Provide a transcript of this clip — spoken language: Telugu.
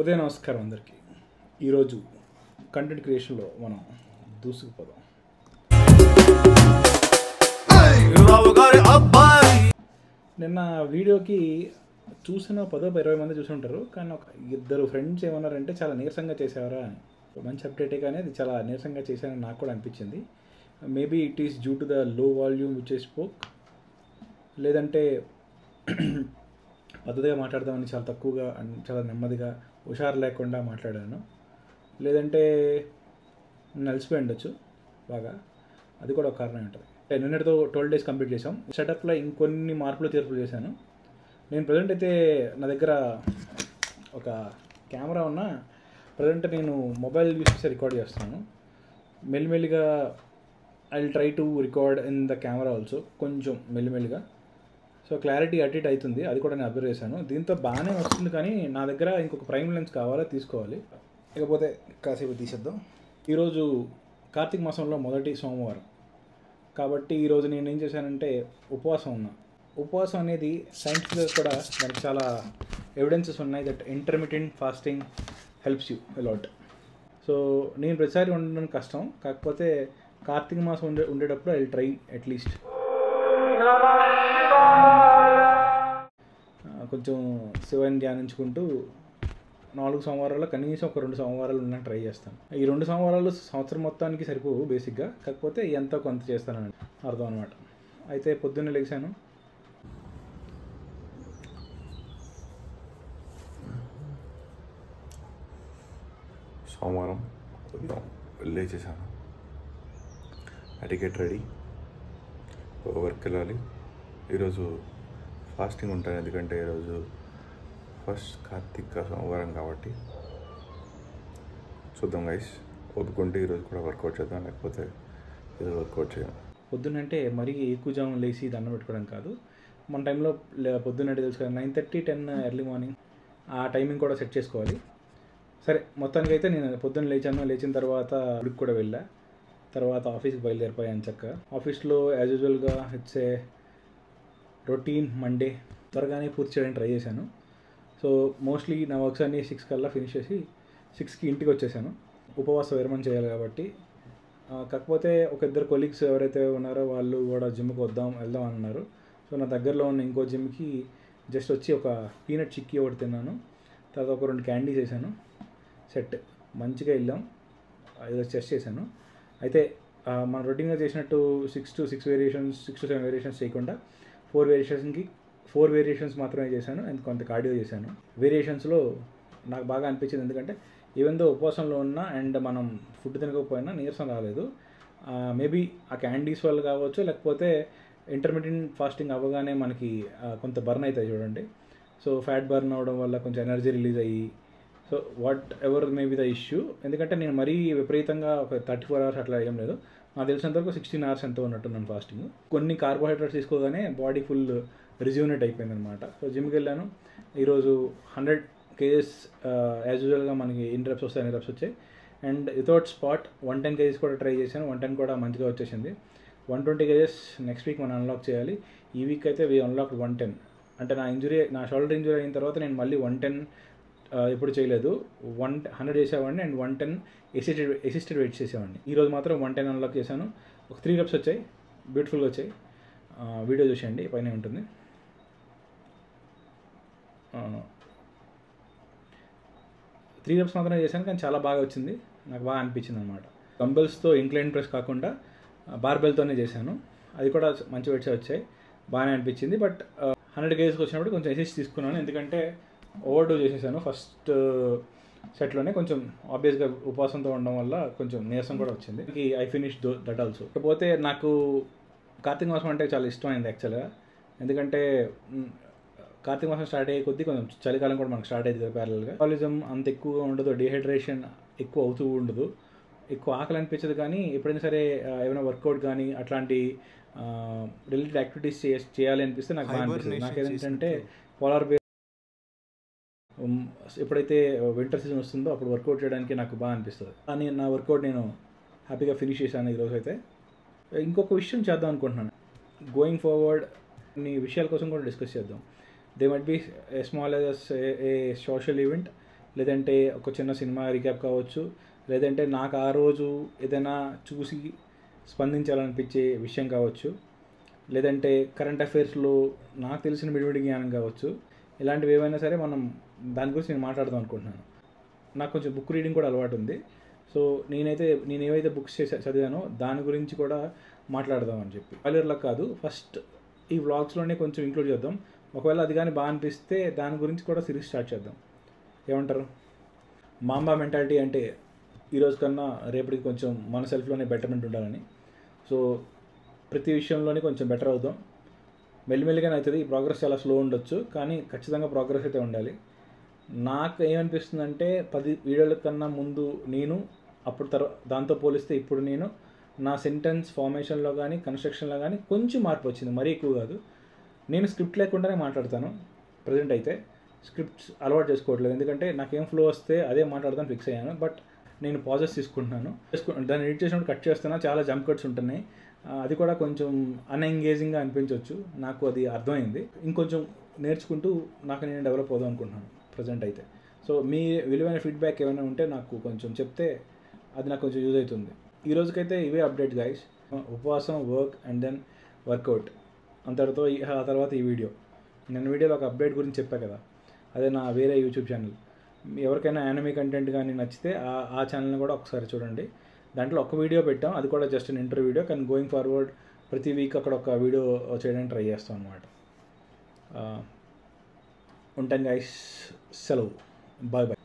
ఉదయం నమస్కారం అందరికీ. ఈరోజు కంటెంట్ క్రియేషన్లో మనం దూసుకుపోదాం. నిన్న వీడియోకి చూసిన 10-20 మంది చూసి ఉంటారు, కానీ ఒక ఇద్దరు ఫ్రెండ్స్ ఏమన్నారంటే చాలా నీరసంగా చేసేవారా అని. మంచి అప్డేటే, కానీ అది చాలా నీరసంగా చేశానని నాకు కూడా అనిపించింది. Maybe it is due to the low volume which I spoke, లేదంటే పద్ధతిగా మాట్లాడదామని చాలా తక్కువగా చాలా నెమ్మదిగా హుషారు లేకుండా మాట్లాడాను, లేదంటే నలిసిపోయి ఉండొచ్చు బాగా. అది కూడా ఒక కారణం ఉంటుంది. నిన్నటితో 12 days కంప్లీట్ చేసాం. సెటప్లో ఇంకొన్ని మార్పులు తీర్పులు చేశాను. నేను ప్రజెంట్ అయితే నా దగ్గర ఒక కెమెరా ఉన్న, ప్రజెంట్ నేను మొబైల్ యూస్ చేసి రికార్డ్ చేస్తున్నాను. మెల్లిమెల్లిగా I will try to record in the camera also, కొంచెం మెల్లిమెల్లిగా. సో క్లారిటీ అటు ఇటు అవుతుంది, అది కూడా నేను అబ్జర్వ్ చేశాను. దీంతో బాగానే వస్తుంది, కానీ నా దగ్గర ఇంకొక ప్రైమ్ లెన్స్ కావాలా, తీసుకోవాలి. ఇకపోతే కాసేపు తీసేద్దాం. ఈరోజు కార్తీక మాసంలో మొదటి సోమవారం కాబట్టి ఈరోజు నేను ఏం చేశానంటే ఉపవాసం ఉన్నా. ఉపవాసం అనేది సైంటిఫిక్గా కూడా దానికి చాలా ఎవిడెన్సెస్ ఉన్నాయి that intermittent fasting helps you a lot. So నేను ప్రతిసారి ఉండడం కష్టం, కాకపోతే కార్తీక మాసం ఉండేటప్పుడు ఐ విల్ ట్రై అట్లీస్ట్ కొంచెం శివాన్ని ధ్యానించుకుంటూ 4 సోమవారాల్లో కనీసం ఒక 2 సోమవారాలు ఉన్న ట్రై చేస్తాను. ఈ 2 సోమవారాలు సంవత్సరం మొత్తానికి సరిపోవు బేసిక్గా, కాకపోతే ఎంతో కొంత చేస్తానని అర్థం అనమాట. అయితే పొద్దున్నే లేచాను. సోమవారం లేచేసాను, అటికెట్ రెడీ, వర్క్ వెళ్ళాలి. ఈరోజు ఫాస్టింగ్ ఉంటాను, ఎందుకంటే ఈరోజు ఫస్ట్ కార్తీక సోమవారం కాబట్టి. చూద్దాం గైస్, ఒప్పుకుంటే ఈరోజు కూడా వర్కౌట్ చేద్దాం, లేకపోతే ఈరోజు వర్కౌట్ చేయం. పొద్దున్నంటే మరీ ఎక్కువ జాము లేచి దండం పెట్టుకోవడం కాదు. మన టైంలో పొద్దున్నంటే తెలుసు కదా, 9:30-10 ఎర్లీ మార్నింగ్, ఆ టైమింగ్ కూడా సెట్ చేసుకోవాలి. సరే, మొత్తానికి అయితే నేను పొద్దున్న లేచాను. లేచిన తర్వాత గుడికి కూడా వెళ్ళా. తర్వాత ఆఫీస్కి బయలుదేరిపోయాను చక్కగా. ఆఫీస్లో యాజ్ యూజువల్గా ఇట్స్ ఏ రొటీన్ మండే, త్వరగానే పూర్తి చేయడానికి ట్రై చేశాను. సో మోస్ట్లీ నా వర్క్స్ అన్నీ 6 కల్లా ఫినిష్ చేసి 6కి ఇంటికి వచ్చేసాను. ఉపవాస విరమణ చేయాలి కాబట్టి. కాకపోతే ఒక ఇద్దరు కొలీగ్స్ ఎవరైతే ఉన్నారో వాళ్ళు కూడా జిమ్కి వెళ్దాం అన్నారు. సో నా దగ్గరలో ఉన్న ఇంకో జిమ్కి జస్ట్ వచ్చి ఒక పీనట్ చిక్కీ ఒకటి తిన్నాను. తర్వాత ఒక 2 క్యాండీస్ వేసాను. సెట్ మంచిగా వెళ్ళాం. ఏదో చెస్ట్ చేశాను. అయితే మన రొటీన్గా చేసినట్టు 6 to 7 వేరియేషన్స్ చేయకుండా 4 వేరియేషన్స్ మాత్రమే చేశాను, అండ్ కొంత కార్డియో చేశాను. వేరియేషన్స్లో నాకు బాగా అనిపించింది, ఎందుకంటే ఈవెన్ దో ఉపవాసంలో ఉన్నా అండ్ మనం ఫుడ్ తినకపోయినా నీరసం రాలేదు. మేబీ ఆ క్యాండీస్ వల్ల కావచ్చు, లేకపోతే ఇంటర్మీడియట్ ఫాస్టింగ్ అవ్వగానే మనకి కొంత బర్న్ అవుతాయి చూడండి. సో ఫ్యాట్ బర్న్ అవ్వడం వల్ల కొంచెం ఎనర్జీ రిలీజ్ అయ్యి, so what ever may be the issue. ఎందుకంటే నేను మరీ విపరీతంగా ఒక 34 hours అట్లా ఏం లేదు, నాకు తెలిసినంతవరకు 16 hours ఎంతో ఉన్నట్టున్నాను ఫాస్టింగ్. కొన్ని కార్బోహైడ్రేట్స్ తీసుకోగానే బాడీ ఫుల్ రిజ్యూనేట్ అయిపోయింది అనమాట. సో జిమ్కి వెళ్ళాను. ఈరోజు 100 kgs యాజ్ యూజువల్గా మనకి ఎన్ని రెప్స్ వస్తాయి, 2 reps వచ్చాయి. అండ్ వితౌట్ స్పాట్ 110 kgs కూడా ట్రై చేశాను. 110 కూడా మంచిగా వచ్చేసింది. 120 kgs నెక్స్ట్ వీక్ మనం అన్లాక్ చేయాలి. ఈ వీక్ అయితే వీ అన్లాక్ 110. అంటే నా షోల్డర్ ఇంజురీ అయిన తర్వాత నేను మళ్ళీ 110 ఎప్పుడు చేయలేదు. 100 చేసేవాడిని అండ్ 110 అసిస్టెడ్ వెయిట్ చేసేవాడిని. ఈరోజు మాత్రం 110 అన్లాక్ చేశాను. ఒక 3 reps వచ్చాయి, బ్యూటిఫుల్గా వచ్చాయి. వీడియో చూసేయండి, పైన ఉంటుంది. 3 reps మాత్రమే చేశాను, కానీ చాలా బాగా వచ్చింది, నాకు బాగా అనిపించింది అనమాట. డంబెల్స్తో ఇంక్లైన్ ప్రెస్ కాకుండా బార్బెల్తోనే చేశాను. అది కూడా మంచి వెయిట్స్ వచ్చాయి, బాగానే అనిపించింది. బట్ 100 kgs వచ్చినప్పుడు కొంచెం అసిస్ట్ తీసుకున్నాను, ఎందుకంటే ఓవర్ డో చేసేసాను ఫస్ట్ సెట్లోనే. కొంచెం ఆబ్వియస్గా ఉపవాసంతో ఉండడం వల్ల కొంచెం నీరసం కూడా వచ్చింది. I finish that also. కాకపోతే నాకు కార్తీక మాసం అంటే చాలా ఇష్టమైంది యాక్చువల్గా, ఎందుకంటే కార్తీక మాసం స్టార్ట్ అయ్యే కొద్దీ కొంచెం చలికాలం కూడా మనకు స్టార్ట్ అవుతుంది ప్యారల్గా. కాలిజం అంత ఎక్కువగా ఉండదు, డిహైడ్రేషన్ ఎక్కువ అవుతూ ఉండదు, ఎక్కువ ఆకలి అనిపించదు. కానీ ఎప్పుడైనా సరే ఏమైనా వర్కౌట్ కానీ అట్లాంటి రిలేటెడ్ యాక్టివిటీస్ చేయాలి అనిపిస్తే నాకు బాగా అనిపిస్తుంది. నాకేంటంటే పోలార్ బేర్ ఎప్పుడైతే వింటర్ సీజన్ వస్తుందో అప్పుడు వర్కౌట్ చేయడానికి నాకు బాగా అనిపిస్తుంది. కానీ నా వర్కౌట్ నేను హ్యాపీగా ఫినిష్ చేశాను ఈరోజు అయితే. ఇంకొక విషయం చేద్దాం అనుకుంటున్నాను, గోయింగ్ ఫార్వర్డ్ కొన్ని విషయాల కోసం కూడా డిస్కస్ చేద్దాం. They might be a small as a social event, లేదంటే ఒక చిన్న సినిమా రీక్యాప్ కావచ్చు, లేదంటే నాకు ఆ రోజు ఏదైనా చూసి స్పందించాలనిపించే విషయం కావచ్చు, లేదంటే కరెంట్ అఫైర్స్లో నాకు తెలిసిన విడివిడి జ్ఞానం కావచ్చు. ఇలాంటివి ఏవైనా సరే మనం దాని గురించి నేను మాట్లాడదాం అనుకుంటున్నాను. నాకు కొంచెం బుక్ రీడింగ్ కూడా అలవాటు ఉంది. సో నేను ఏవైతే బుక్స్ చదివానో దాని గురించి కూడా మాట్లాడదామని చెప్పి. పాలియర్లకు కాదు, ఫస్ట్ ఈ వ్లాగ్స్లోనే కొంచెం ఇంక్లూడ్ చేద్దాం. ఒకవేళ అది కానీ బాగా అనిపిస్తే దాని గురించి కూడా సిరీస్ స్టార్ట్ చేద్దాం. ఏమంటారు? మాంబా మెంటాలిటీ అంటే ఈరోజు కన్నా రేపటికి కొంచెం మన సెల్ఫ్లోనే బెటర్మెంట్ ఉండాలని. సో ప్రతి విషయంలోనే కొంచెం బెటర్ అవుదాం. మెల్లిమెల్లిగానే అవుతుంది. ఈ ప్రోగ్రెస్ చాలా స్లో ఉండొచ్చు, కానీ ఖచ్చితంగా ప్రోగ్రెస్ అయితే ఉండాలి. నాకు ఏమనిపిస్తుందంటే 10 వీడియోల కన్నా ముందు నేను, అప్పుడు దాంతో పోలిస్తే ఇప్పుడు నేను నా సెంటెన్స్ ఫార్మేషన్లో కానీ కన్స్ట్రక్షన్లో కానీ కొంచెం మార్పు వచ్చింది, మరీ ఎక్కువ కాదు. నేను స్క్రిప్ట్ లేకుండానే మాట్లాడతాను ప్రజెంట్ అయితే. స్క్రిప్ట్స్ అలవాటు చేసుకోవట్లేదు, ఎందుకంటే నాకేం ఫ్లో వస్తే అదే మాట్లాడదాను ఫిక్స్ అయ్యాను. బట్ నేను పాజెస్ తీసుకుంటున్నాను, దాన్ని ఎడిట్ చేసినప్పుడు కట్ చేస్తున్నా, చాలా జంప్ కట్స్ ఉంటున్నాయి. అది కూడా కొంచెం అన్ఎంగేజింగ్గా అనిపించవచ్చు, నాకు అది అర్థమైంది. ఇంకొంచెం నేర్చుకుంటూ నాకు నేను డెవలప్ అవుదాం అనుకుంటున్నాను ప్రజెంట్ అయితే. సో మీ విలువైన ఫీడ్బ్యాక్ ఏమైనా ఉంటే నాకు కొంచెం చెప్తే అది నాకు కొంచెం యూజ్ అవుతుంది. ఈ రోజుకైతే ఇవే అప్డేట్ గైస్. ఉపవాసం, వర్క్ అండ్ దెన్ వర్కౌట్, అంతటితో ఆ తర్వాత ఈ వీడియో. నేను వీడియోలో ఒక అప్డేట్ గురించి చెప్పా కదా, అదే నా వేరే యూట్యూబ్ ఛానల్. ఎవరికైనా యానిమే కంటెంట్ కానీ నచ్చితే ఆ ఛానల్ని కూడా ఒకసారి చూడండి. దాంట్లో ఒక వీడియో పెట్టాం, అది కూడా జస్ట్ అన్ ఇంటర్వ్యూ వీడియో. కానీ గోయింగ్ ఫార్వర్డ్ ప్రతి వీక్ అక్కడ ఒక వీడియో చేయడానికి ట్రై చేస్తాం అనమాట. ఉంటాను గైస్, సెలవు, బాయ్ బాయ్.